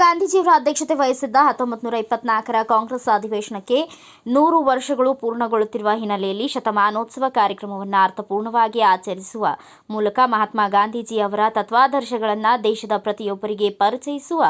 ಗಾಂಧೀಜಿಯವರ ಅಧ್ಯಕ್ಷತೆ ವಹಿಸಿದ್ದ 1924ರ ಕಾಂಗ್ರೆಸ್ ಅಧಿವೇಶನಕ್ಕೆ 100 ವರ್ಷಗಳು ಪೂರ್ಣಗೊಳ್ಳುತ್ತಿರುವ ಹಿನ್ನೆಲೆಯಲ್ಲಿ ಶತಮಾನೋತ್ಸವ ಕಾರ್ಯಕ್ರಮವನ್ನು ಅರ್ಥಪೂರ್ಣವಾಗಿ ಆಚರಿಸುವ ಮೂಲಕ ಮಹಾತ್ಮ ಗಾಂಧೀಜಿಯವರ ತತ್ವಾದರ್ಶಗಳನ್ನು ದೇಶದ ಪ್ರತಿಯೊಬ್ಬರಿಗೆ ಪರಿಚಯಿಸುವ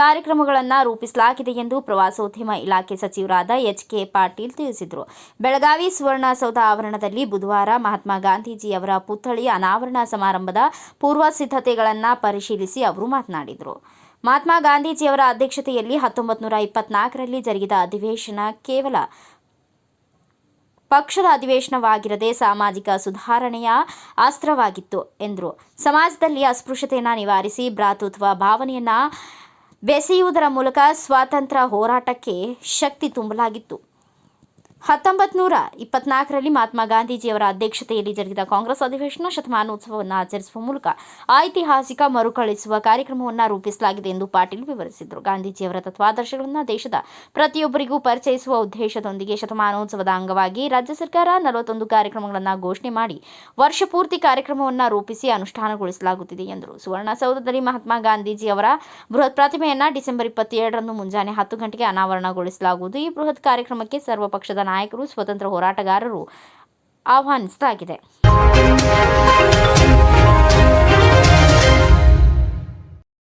ಕಾರ್ಯಕ್ರಮಗಳನ್ನು ರೂಪಿಸಲಾಗಿದೆ ಎಂದು ಪ್ರವಾಸೋದ್ಯಮ ಇಲಾಖೆ ಸಚಿವರಾದ ಎಚ್.ಕೆ. ಪಾಟೀಲ್ ತಿಳಿಸಿದರು. ಬೆಳಗಾವಿ ಸುವರ್ಣಸೌಧ ಆವರಣದಲ್ಲಿ ಬುಧವಾರ ಮಹಾತ್ಮ ಗಾಂಧೀಜಿಯವರ ಪುತ್ಥಳಿ ಅನಾವರಣ ಸಮಾರಂಭದ ಪೂರ್ವ ಸಿದ್ಧತೆಗಳನ್ನು ಪರಿಶೀಲಿಸಿ ಅವರು ಮಾತನಾಡಿದರು. ಮಹಾತ್ಮ ಗಾಂಧೀಜಿಯವರ ಅಧ್ಯಕ್ಷತೆಯಲ್ಲಿ 1924ರಲ್ಲಿ ಜರುಗಿದ ಅಧಿವೇಶನ ಕೇವಲ ಪಕ್ಷದ ಅಧಿವೇಶನವಾಗಿರದೆ ಸಾಮಾಜಿಕ ಸುಧಾರಣೆಯ ಅಸ್ತ್ರವಾಗಿತ್ತು ಎಂದರು. ಸಮಾಜದಲ್ಲಿ ಅಸ್ಪೃಶ್ಯತೆಯನ್ನು ನಿವಾರಿಸಿ ಭ್ರಾತೃತ್ವ ಭಾವನೆಯನ್ನು ಬೆಸೆಯುವುದರ ಮೂಲಕ ಸ್ವಾತಂತ್ರ್ಯ ಹೋರಾಟಕ್ಕೆ ಶಕ್ತಿ ತುಂಬಲಾಗಿತ್ತು. 1924ರಲ್ಲಿ ಮಹಾತ್ಮ ಗಾಂಧೀಜಿಯವರ ಅಧ್ಯಕ್ಷತೆಯಲ್ಲಿ ಜರುಗಿದ ಕಾಂಗ್ರೆಸ್ ಅಧಿವೇಶನ ಶತಮಾನೋತ್ಸವವನ್ನು ಆಚರಿಸುವ ಮೂಲಕ ಐತಿಹಾಸಿಕ ಮರುಕಳಿಸುವ ಕಾರ್ಯಕ್ರಮವನ್ನು ರೂಪಿಸಲಾಗಿದೆ ಎಂದು ಪಾಟೀಲ್ ವಿವರಿಸಿದರು. ಗಾಂಧೀಜಿಯವರ ತತ್ವಾದರ್ಶಗಳನ್ನು ದೇಶದ ಪ್ರತಿಯೊಬ್ಬರಿಗೂ ಪರಿಚಯಿಸುವ ಉದ್ದೇಶದೊಂದಿಗೆ ಶತಮಾನೋತ್ಸವದ ಅಂಗವಾಗಿ ರಾಜ್ಯ ಸರ್ಕಾರ 41 ಕಾರ್ಯಕ್ರಮಗಳನ್ನು ಘೋಷಣೆ ಮಾಡಿ ವರ್ಷಪೂರ್ತಿ ಕಾರ್ಯಕ್ರಮವನ್ನು ರೂಪಿಸಿ ಅನುಷ್ಠಾನಗೊಳಿಸಲಾಗುತ್ತಿದೆ ಎಂದರು. ಸುವರ್ಣಸೌಧದಲ್ಲಿ ಮಹಾತ್ಮ ಗಾಂಧೀಜಿಯವರ ಬೃಹತ್ ಪ್ರತಿಮೆಯನ್ನು ಡಿಸೆಂಬರ್ 27ರಂದು ಮುಂಜಾನೆ 10 ಗಂಟೆಗೆ ಅನಾವರಣಗೊಳಿಸಲಾಗುವುದು. ಈ ಬೃಹತ್ ಕಾರ್ಯಕ್ರಮಕ್ಕೆ ಸರ್ವಪಕ್ಷದ ನಾಯಕರು, ಸ್ವತಂತ್ರ ಹೋರಾಟಗಾರರು ಆಹ್ವಾನಿಸಲಾಗಿದೆ.